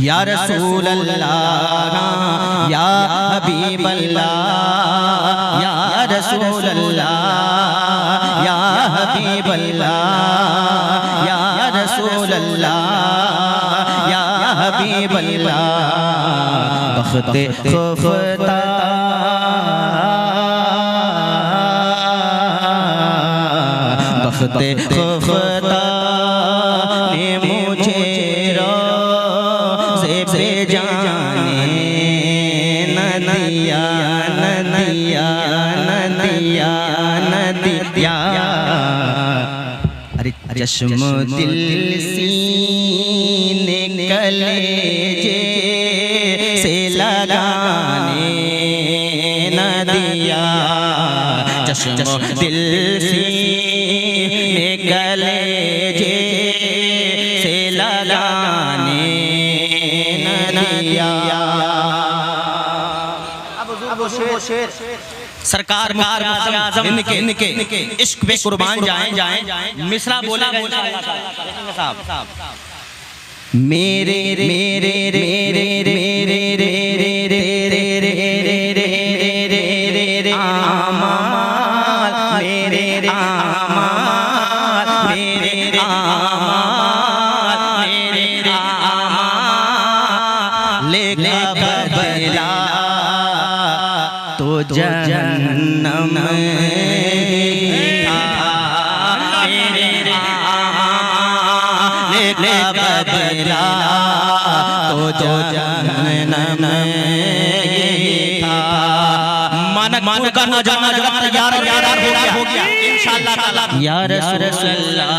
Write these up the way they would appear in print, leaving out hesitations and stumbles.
या रसूल अल्लाह या हबीब अल्लाह या रसूल अल्लाह या हबीब अल्लाह या रसूल अल्लाह या हबीब अल्लाह बख्ते खुफता बख्ते खुफता ने मुझे रोज़े पे जाने न दिया न दिया न दिया न दिया। अरे चश्म दिल सीने कलेजे से लगाने न दिया। चश्म दिल सीने कलेजे से लगाने न दिया। सरकार इनके इश्क पे कुर्बान जाएं मिसरा बोलेगा साहब मेरे मेरे मेरे मेरे आमाल मेरे आमाल मेरे आमाल मेरे आमाल लेगा बदला तो जहन्नम मेरे आमाल लेगा बदला तो जहन्नम मानक का नजारा तैयार हो गया इंशाअल्लाह ताला। या रसूल अल्लाह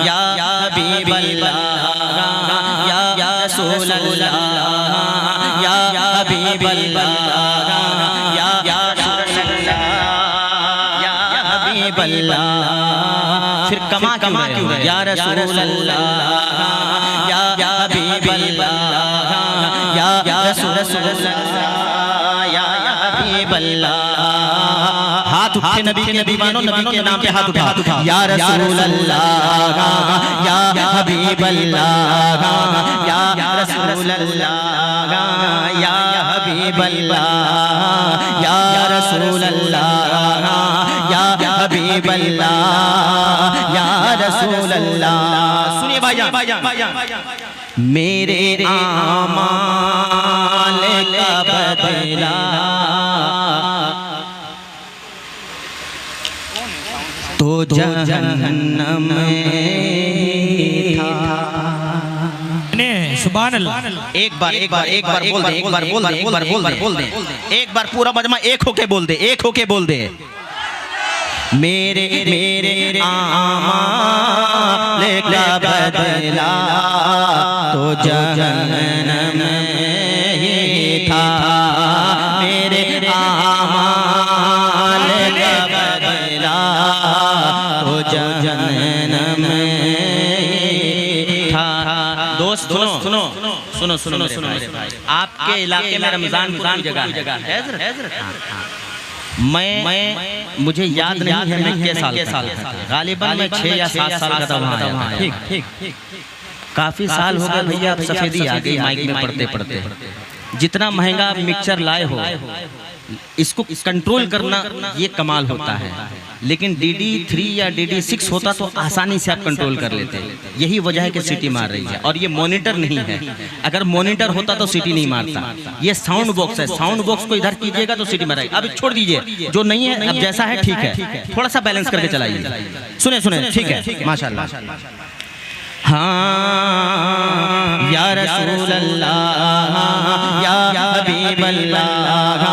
या हबीब अल्लाह या रसूल अल्लाह या हबीब अल्लाह या रसूल अल्लाह या हबीब अल्लाह। फिर कमा क्यों रहे या रसूल अल्लाह या हबीब अल्लाह या रसूल अल्लाह या हबीब अल्लाह। हाथ उठे नबी के दीवानों नबी के नाम पे हाथ उठा या रसूल अल्लाह या हबीब अल्लाह या रसूल अल्लाह या हबीब अल्लाह या रसूल अल्लाह या हबीब अल्लाह या रसूल अल्लाह। सुनिए भाईजान मेरे आमाल का बदला तो जहन्नम था। सुभान अल्लाह। एक बार बोल दे एक बार पूरा मजमा एक होके बोल दे मेरे मेरे आमाल का बदला तो जहन्नम ही था। मेरे आमाल का बदला तो जहन्नम था। दोस्त सुनो मेरे भाई, आपके इलाके में रमजान की जगह है। मुझे याद नहीं है मैं किस साल था, गालिबन मैं 6 या 7 साल का था वहाँ। ठीक काफी साल हो गए भैया, अब सफेदी आ गई माइक में पढ़ते। जितना महंगा मिक्सचर लाए हो इसको कंट्रोल करना ये कमाल होता है, लेकिन DD3 या DD6 होता तो आसानी से आप कंट्रोल कर लेते। यही वजह है कि सीटी मार रही है, और ये मॉनिटर नहीं है। अगर मॉनिटर होता तो सीटी नहीं मारता। ये साउंड बॉक्स है, साउंड बॉक्स को इधर कीजिएगा तो सीटी मारेगा। अब छोड़ दीजिए, जो नहीं है अब जैसा है ठीक है, थोड़ा सा बैलेंस करके चलाइए। सुने ठीक है माशाल्लाह। हाँ या रसूल अल्लाह या हबीब अल्लाह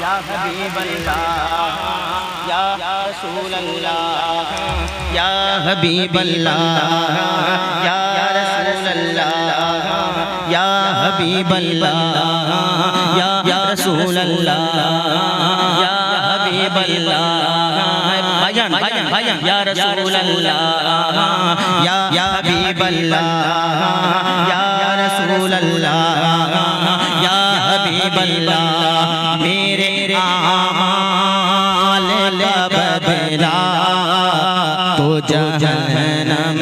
या हबीब अल्लाह या रसूल अल्लाह या हबीब अल्लाह या रसूल अल्लाह या हबीब अल्लाह या रसूल अल्लाह या हबीब अल्लाह। भाईजान या रसूल अल्लाह या हबीब अल्लाह या रसूल अल्लाह या हबीब अल्लाह। मेरे आमाल का बदला तो जहन्नम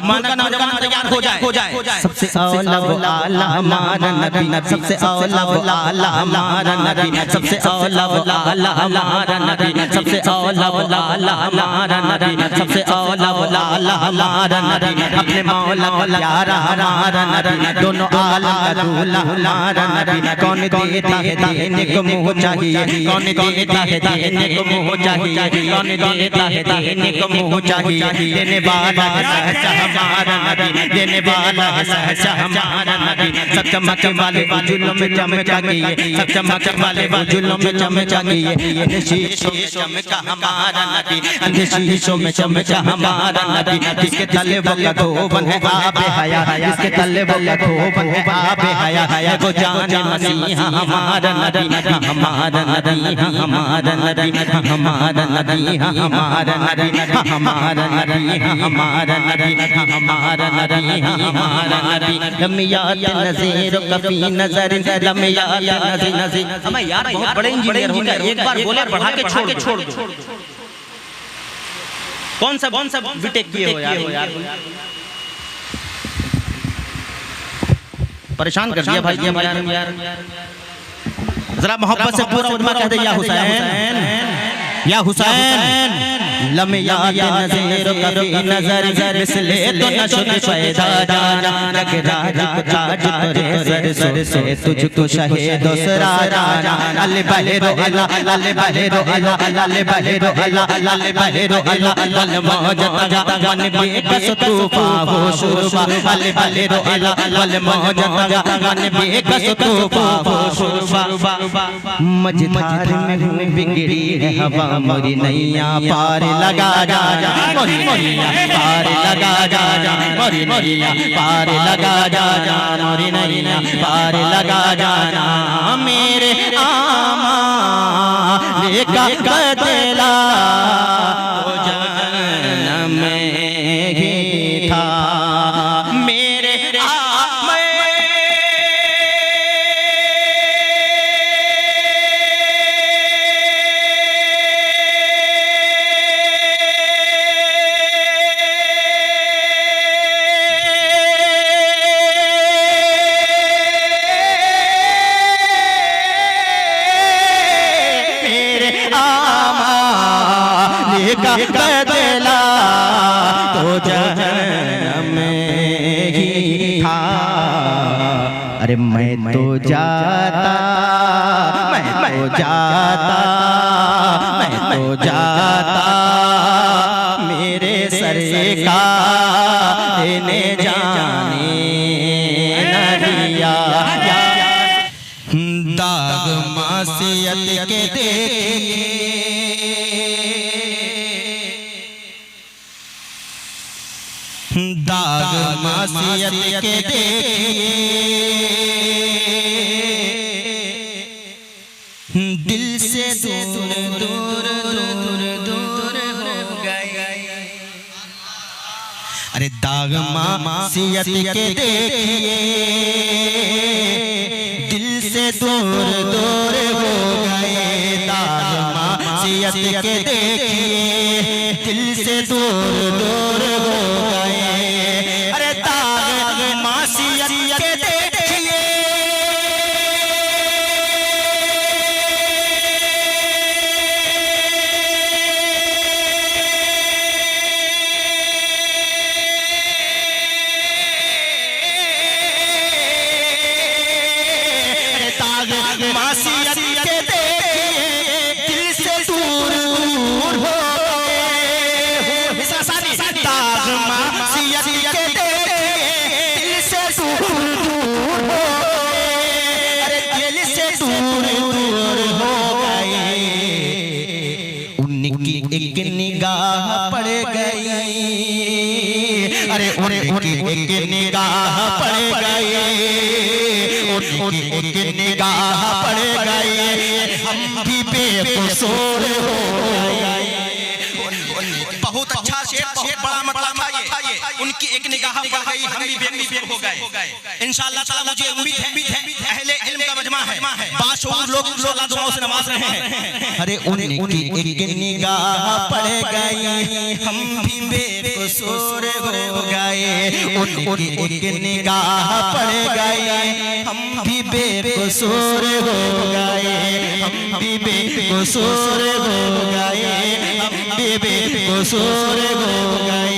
माना नौजवान तैयार हो जाए। सबसे औला वो आला हमारा नबी, सबसे औला वो आला हमारा नबी, सबसे औला वो आला हमारा नबी, सबसे औला वो आला हमारा नबी, सबसे औला वो आला हमारा नबी, अपने मौला का प्यारा हमारा नबी, दोनों आलम का दूल्हा हमारा नबी। कौन देता है देने को मुँह चाहिए, कौन देता है देने को मुँह चाहिए, कौन देता है देने को मुँह चाहिए। देने वाला है सहसा हमारा नबी, देने वाला है सहसा हमारा नबी। सब चमकने वाले उजुलों में चमका किए, सब चमकने वाले उजुलों में चमका किए। शीशों में चमका हमारा नबी, शीशों में चमका हमारा नबी। जिसके तले वो धोबन है आबे हया, जिसके तले वो धोबन है आबे हया, वो जाने मसीहा हमारा नबी, हमारा नबी, हमारा नबी, हमारा नबी, हमारा नबी, हमारा नबी, हमारा नबी, हमारा नबी, हमारा नबी। लमियात नज़ीर कभी नजर, लमियात नज़ीर। हमें यार बहुत बड़े इंजीनियर हो गए, एक बार बोले बढ़ा के छोड़ दो। कौन सा बीटेक किए हो यार? परेशान कर दिया भाई यार। जरा मोहब्बत से पूरा उजमा कह दे, या हुसैन, या हुसैन। लमियात नज़ीर कभी नजर, इसलिए तो नशर पैदा जाना, राज ताज तेरे सर से तुझको शहीद दूसरा जाना। अल बहरो अल्लाह, अल बहरो अल्लाह, अल बहरो अल्लाह, अल बहरो अल्लाह, अल मौजता मन बेकस तूफा हो शुरुबा। अल बहरो अल्लाह, अल मौजता मन बेकस तूफा हो शुरुबा। मझधार में बिगड़ी है हवा, मोरी नैया पार लगा जा, मोरी नैया पार लगा जा, मोरी नैया पार लगा जा, मोरी नैया पार लगा जाना। मेरे आमा लेका बदला हो जन्म ही था, मेरे बदला तो जन्म ही था। अरे मैं तो जाता, मैं तो जाता, मैं तो जाता, मेरे सरकार ने जाने न दिया। दाग मासियत के देखे, दाग मासियत के देखे, दिल से दूर दूर दूर दूर हो गए। अरे दाग मासियत के देखे, दिल से दूर दूर हो गए। दाग मासियत के देखे, दिल से दूर दूर हो गए। अरे दाग मासियत के देखिए, दाग मासियत के देखिए, दिल से दूर दूर हो एक निगाह पड़ गई। अरे उनकी एक निगाह पड़ गई, उनकी एक निगाह पड़ गई, हम भी बेकसूर हो गए। बहुत अच्छा शेर, बहुत बड़ा मतलब था ये। उनकी एक निगाह पड़ गई, हम भी बेकसूर हो गए। इंशाअल्लाह ताला मुझे उम्मीद है अहले इल्म का मजमा है, बाशऊर लोग इंशाअल्लाह दुआओं से नवाज रहे हैं। अरे उनकी एक निगाह पड़ गई, हम भी बेकसूर हो गए। उनकी एक निगाह पड़ गई, हम भी बेकसूर हो गए। हम भी बेकसूर हो गए, हम भी बेकसूर हो गए।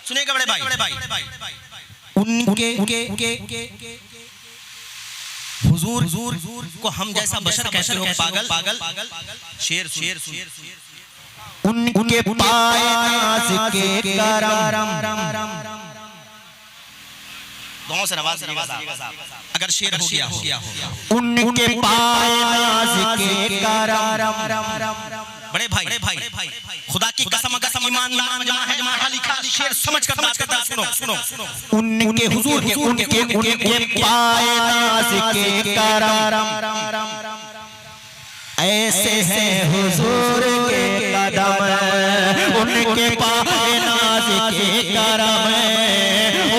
सुनेगा बड़े भाई, उनके हुजूर को हम जैसा बशर कहते हो, पागल शेर उनके पाए नाज़ के करम। दोनों से नवाज अगर शेर हो गया उनके पाए नाज़ के करम। बड़े भाई खुदा की कसम ईमान जमा है, जमा लिखा शेर समझ कर बात करता। सुनो उनके हुजूर के उनके पाए नाज़ के करम, ऐसे हैं हुजूर के कदम। उनके पाए नाज़ के करम,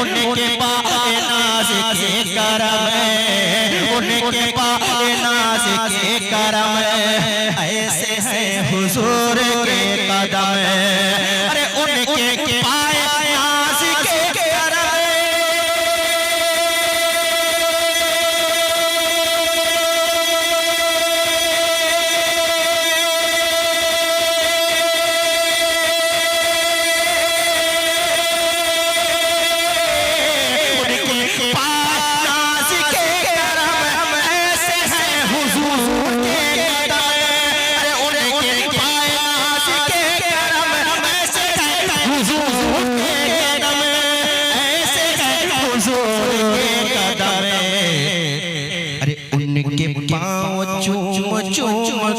उनके पाए नाज़ के करम, उनके पाए नाज़ के करम, ऐसे हैं हुजूर के कदम। अरे उनके पाए नाज़ के करम,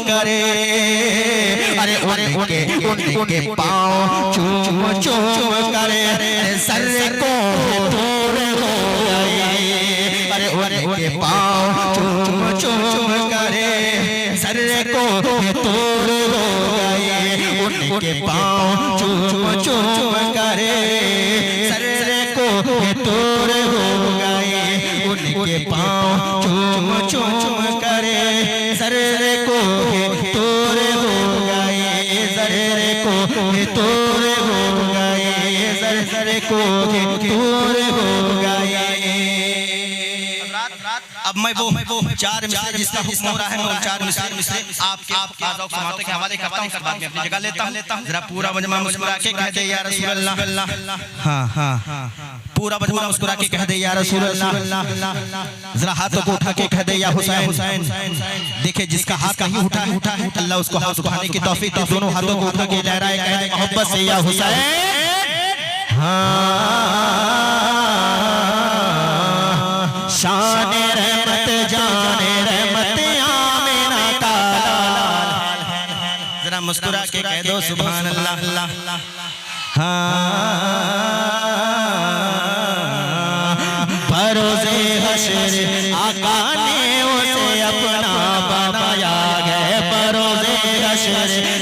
करे। अरे उनके पाँव चूम करे, सर को तोड़ हो गई। अरे उनके पाँव चूम करे, सर को तोड़ हो गई। उनके पाँव चूम करे, सर को तोड़ हो गई। उनके पाँव चूम करे, सर को तोड़ हो गए। सर को तोड़ हो गए, सर को तोड़ हो गए। अब मैं वो चार मिसरे जिसका हुक्म हो रहा है, मैं चार मिसरे आपके समातों के हवाले करता हूं, बाद में अपनी जगह लेता हूं। जरा पूरा मजमा मुस्कुरा के कह दे या रसूल अल्लाह। हाँ पूरा मजमा मुस्कुरा के कह दे या रसूल अल्लाह। जरा हाथों को उठा के कह दे या हुसैन। देखे जिसका हाथ कहीं उठा है अल्लाह उसको हाथ उठाने की तौफीक दे। दोनों हाथों को उठा के लहराए, कह दे मोहब्बत से या हुसैन। शान रहमत जाने रहमत आमिना का लाल। जरा मुस्कुरा के कह दो सुभान अल्लाह। बरोज़े हश्र आका ने उसे अपना बनाया गया। बरोज़े हश्र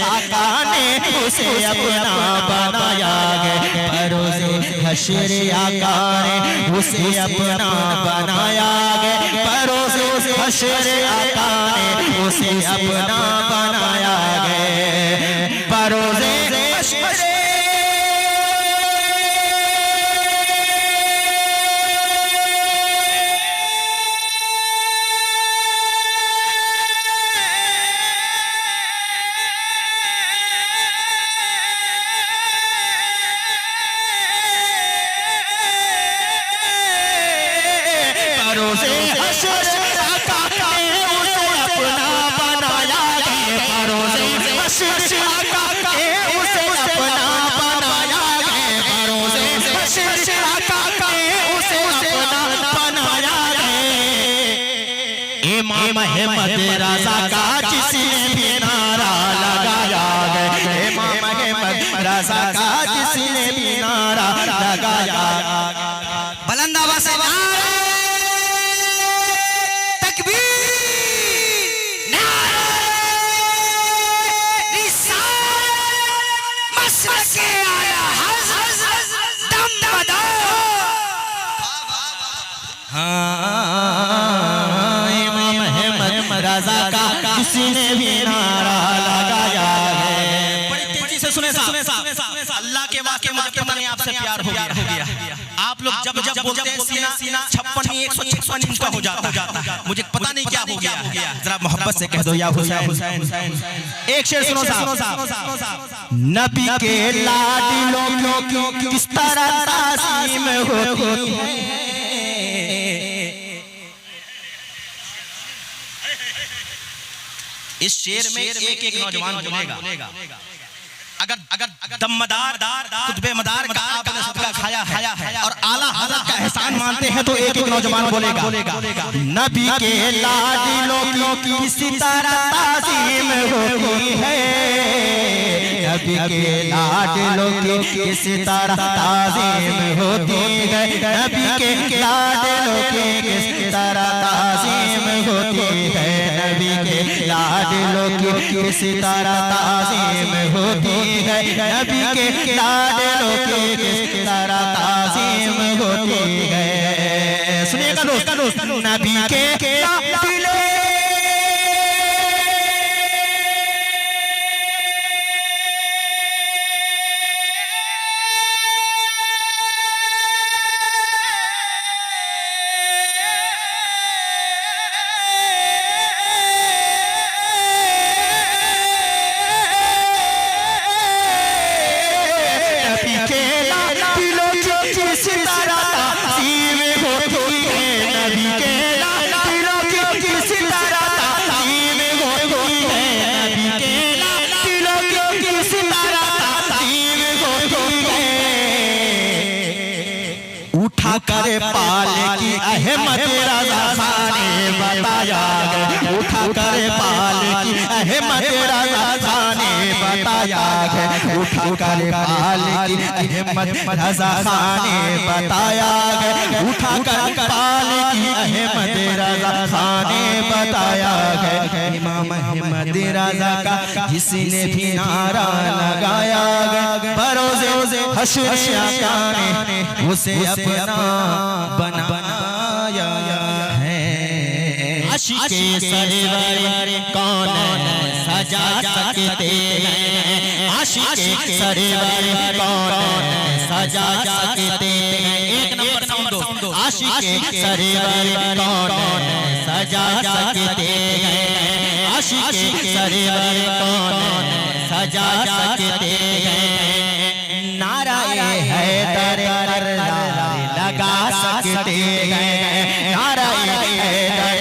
आका ने उसे अपना बनाया गया। बरोज़े हश्र आका ने उसे अपना बनाया गया। बरोज़े हश्र आका ने उसे अपना बनाया गया। बरोज़े हश्र बरोज़े हश्र आका ने उसे अपना बनाया गया। जब जब बोलते हैं सीना 56 156 इंच का हो जाता है। मुझे पता नहीं क्या हो गया, जरा मोहब्बत से कह दो या हुसैन। एक शेर सुनो साहब। नबी के लाडलों की किस तरह ताज़ीम होती है। इस शेर में एक एक नौजवान बोलेगा, अगर दमदार कुतुबे मदार का आपने सदका खाया है और आला हज़रत का एहसान मानते हैं तो एक एक नौजवान बोलेगा नबी के लाडलों की किस तरह ताज़ीम होती है। नबी के लाडलों की किस तरह ताज़ीम होती है। नबी के लाडलों की किस तरह ताज़ीम होती है। नबी के लाडलों की किस तरह ताज़ीम होती है। नबी के लाडलों की किस तरह ताज़ीम होती है। सुनिएगा दोस्त, नबी के लाडलों करे पाल की अहमद रज़ा खान ने बताया है। उठा करे पाल की अहमद रज़ा खान ने बताया है। उठा करे पाल की अहमद रज़ा खान ने बताया है। उठा कर पाल की अहमद रज़ा खान ने बताया है। इमाम अहमद रज़ा का जिसने भी नारा लगाया है, बरोज़े हश्र आका ने उसे अपना बनाया है। आशिक़े सरवर कौन सजा सकते हैं। आशिक़े सरवर कौन सजा सकते हैं। एक नंबर साउंड दो। आशिक़े सरवर कौन सजा सकते हैं। आशिक़े सरवर कौन सजा सकते हैं। नाराए हैदर लगा सकते हैं। नाराए हैदर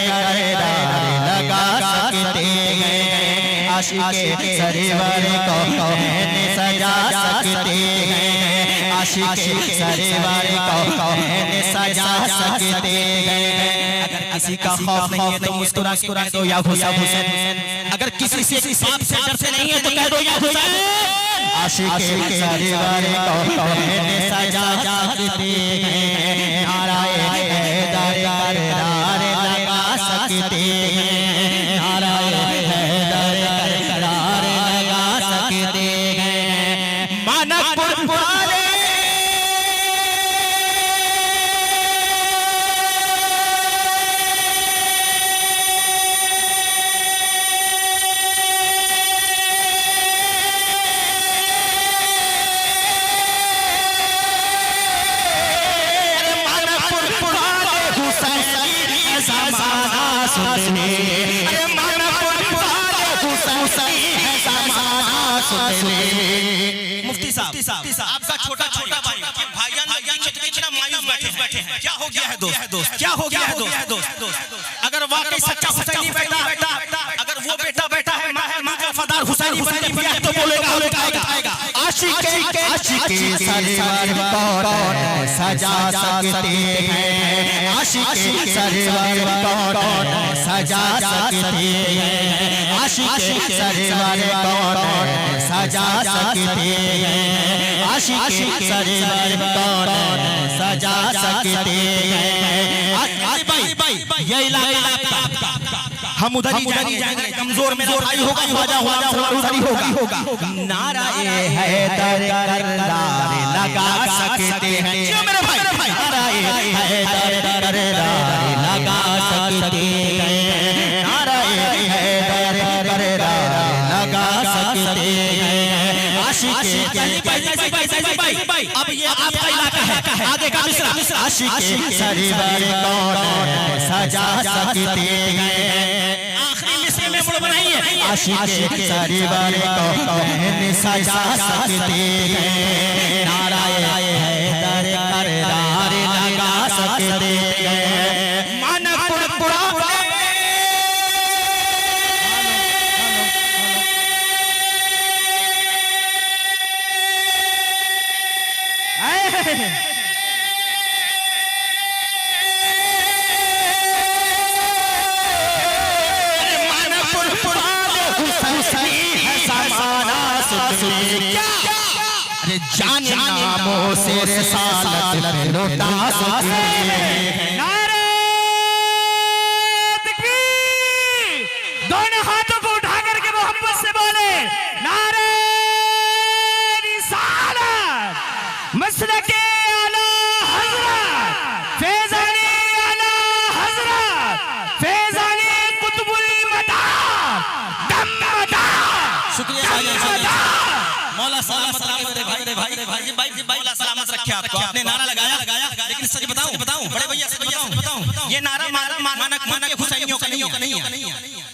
लगा सकते हैं। आशिक़े सरवर कौन सजा सकते हैं। आशिक़े सरवर कौन सजा सकते हैं। अगर किसी का खौफ नहीं है तो मुस्कुरा दो या हुसैन। अगर किसी से बाप से डरते नहीं है तो कह दो या हुसैन। आशिक़े सरवर कौन सजा सकते हैं। नाराए हैदर लगा सकते हैं। नाराए हैदर लगा सकते हैं। मानकपुर वाले मुफ्ती साहब आपका छोटा भाई भाईजान कितना मायूस बैठे हैं। क्या हो गया है दोस्त, क्या हो गया है दोस्त। अगर वाकई सच्चा हुसैनी बेटा, अगर वो बेटा है माँ का वफादार हुसैनी बन तो बोलेगा आशिक़े सरवर कौन सजा सकते हैं। आशिक़े सरवर कौन सजा सकते हैं। आशिक़े सरवर कौन सजा सकते हैं। आशिक़े सरवर कौन सजा सकते हैं। भाई ये इलाका हम उधर ही जाएंगे। कमजोर में भाई होगा होगा। नाराए हैदर लगा सकते हैं। मेरे भाई नाराए हैदर लगा सकते हैं। नाराए हैदर लगा सकते हैं। आशिक़े भाई अब ये आपका इलाका है आगे का मिसरा आशिक सरवर कौन सजा सकते हैं। आखिरी मिसरे में मुड़ बनाइए आशिक सरवर कौन सजा सकते हैं। नाराए हैदर करदार लगा सकते हैं। मन पुरपुरा जाने नामों से रसालत लुटा सकते हैं। नारे तकबीर, दोनों हाथों को उठा करके मोहब्बत से बोले नारे रिसालत। मसलके आला हजरत फैजानी आला हजरत फैजानी कुतुबुल मदा दम मदा। शुक्रिया मौला सलामत रखे भाई सलामत रखे आपको। आपने नारा लगाया लेकिन सच बताऊं बड़े भैया सच बताऊं ये नारा मानक हुसैनियों का नहीं है।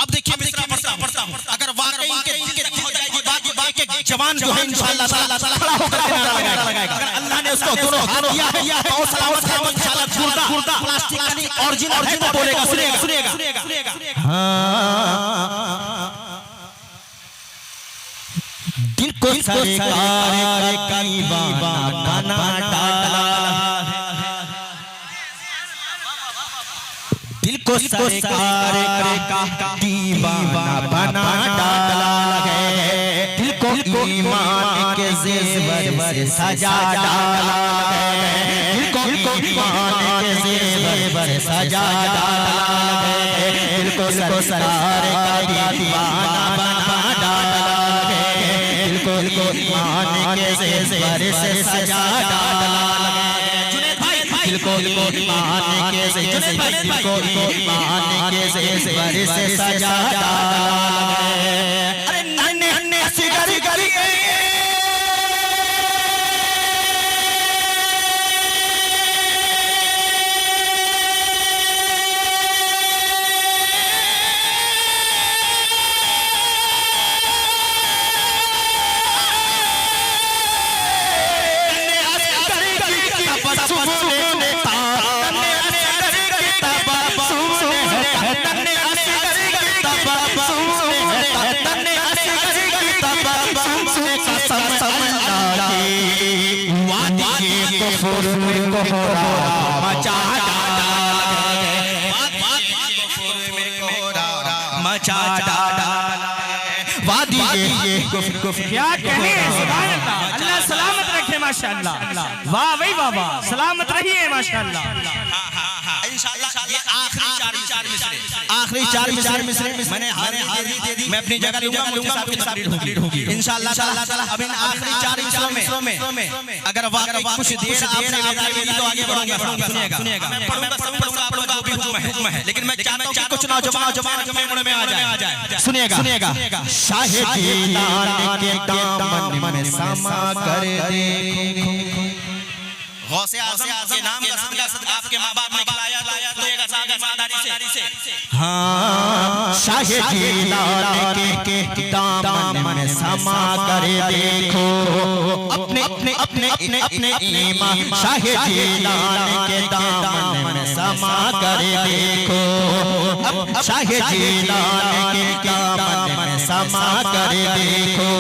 अब देखिए मिसरा पढ़ता हूं, अगर वाकई इनके दिल हो जाएगी बात एक जवान जो है इंशाअल्लाह ताला खड़ा होकर नारा लगाएगा। अगर अल्लाह ने उसको दोनों हाथ दिया है तो सलामत है इंशाअल्लाह। गुर्दा प्लास्टिक का नहीं ओरिजिनल है तो बोलेगा सुनेगा। दिल को सरकार का दीवाना बना डाला दिल को सरकार का दीवाना बना डाला है। दिल को ईमान के ज़ेवर से सजा डाला है। दिल को ईमान के ज़ेवर से सजा डाला है। दिल को सरकार का दीवाना बना डाला है। दिल को ईमान के ज़ेवर से सजा डाला है। दिल को ईमान के ज़ेवर से सजा डाला है। अरे नन्हे नन्हे सिगरी गरी क्या कहें। सुभान अल्लाह, अल्लाह सलामत रखे माशाअल्लाह। वाह भाई वाह, सलामत रहिए माशाअल्लाह। इंशाअल्लाह ये आखिरी चार मिसरे मैंने हाजिरी दे दी। मैं अपनी जगह लूंगा तकरीर होगी इंशाअल्लाह ताला। अब इन आखिरी चार मिसरों में अगर वाकई कुछ देर आपने दी तो आगे बढ़ूंगा। सुनिएगा मैं पढ़ूंगा वो भी हुक्म है लेकिन मैं चाहता हूं कि कुछ नौजवान मेमोरी में आ जाए। सुनिएगा शाह जीलान के दामन में समा कर देखो। गौसे आज़म के नाम का सदका आपके माँ बाप ने खिलाया तो एक सादारी से। हाँ शाह जीलान के दामन में समा कर देखो। अपने ईमान शाह जीलान के दामन में समा कर देखो। शाह जीलान के दामन में समा कर देखो।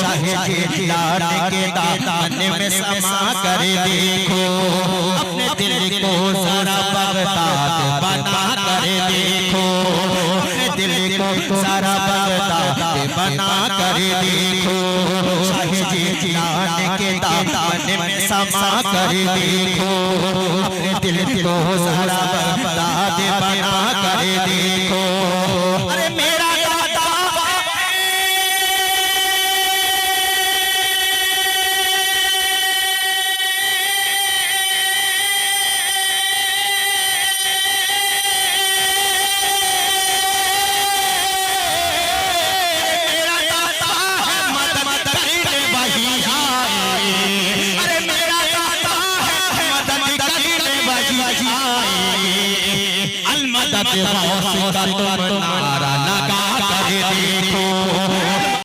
शाह जीलान के दामन में समा कर देखो। अपने दिल को जरा बगदाद बना कर देखो। अपने दिल को जरा बगदाद बना कर देखो। शाह जीलान के दामन में समा कर देखो। अपने दिल को जरा बगदाद बना कर देखो। अरे मेरा मदद गौस का तुम नारा